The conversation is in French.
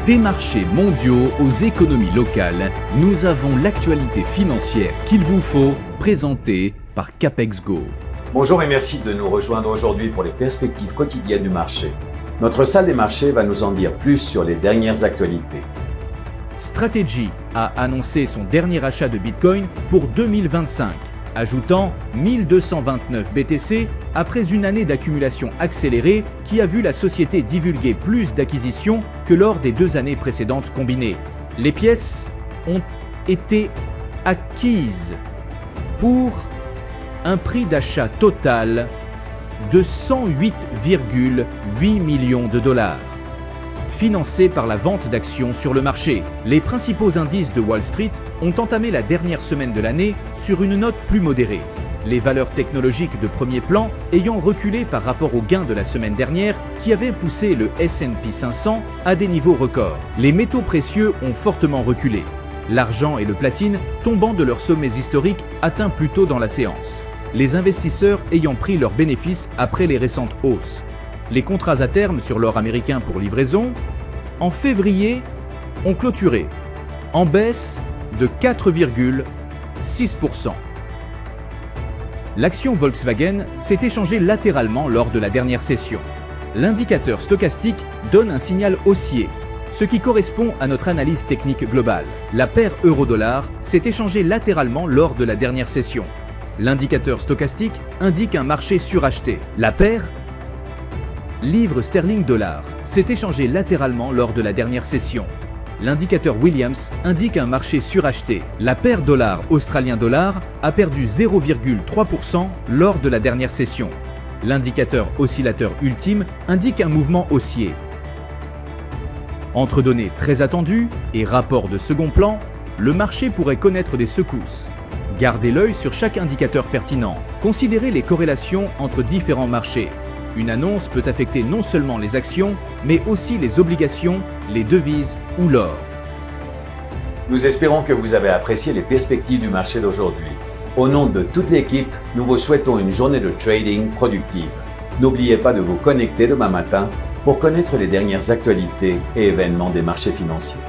Des marchés mondiaux aux économies locales, nous avons l'actualité financière qu'il vous faut, présentée par CapexGo. Bonjour et merci de nous rejoindre aujourd'hui pour les perspectives quotidiennes du marché. Notre salle des marchés va nous en dire plus sur les dernières actualités. Strategy a annoncé son dernier achat de Bitcoin pour 2025, ajoutant 1229 BTC après une année d'accumulation accélérée qui a vu la société divulguer plus d'acquisitions que lors des 2 années précédentes combinées. Les pièces ont été acquises pour un prix d'achat total de 108,8 millions de dollars. Financé par la vente d'actions sur le marché, les principaux indices de Wall Street ont entamé la dernière semaine de l'année sur une note plus modérée. Les valeurs technologiques de premier plan ayant reculé par rapport aux gains de la semaine dernière qui avaient poussé le S&P 500 à des niveaux records. Les métaux précieux ont fortement reculé, l'argent et le platine tombant de leurs sommets historiques atteints plus tôt dans la séance. Les investisseurs ayant pris leurs bénéfices après les récentes hausses. Les contrats à terme sur l'or américain pour livraison, en février, ont clôturé en baisse de 4,6%. L'action Volkswagen s'est échangée latéralement lors de la dernière session. L'indicateur stochastique donne un signal haussier, ce qui correspond à notre analyse technique globale. La paire euro-dollar s'est échangée latéralement lors de la dernière session. L'indicateur stochastique indique un marché suracheté. La paire livre sterling-dollar s'est échangée latéralement lors de la dernière session. L'indicateur Williams indique un marché suracheté. La paire dollar australien-dollar a perdu 0,3% lors de la dernière session. L'indicateur oscillateur ultime indique un mouvement haussier. Entre données très attendues et rapports de second plan, le marché pourrait connaître des secousses. Gardez l'œil sur chaque indicateur pertinent. Considérez les corrélations entre différents marchés. Une annonce peut affecter non seulement les actions, mais aussi les obligations, les devises ou l'or. Nous espérons que vous avez apprécié les perspectives du marché d'aujourd'hui. Au nom de toute l'équipe, nous vous souhaitons une journée de trading productive. N'oubliez pas de vous connecter demain matin pour connaître les dernières actualités et événements des marchés financiers.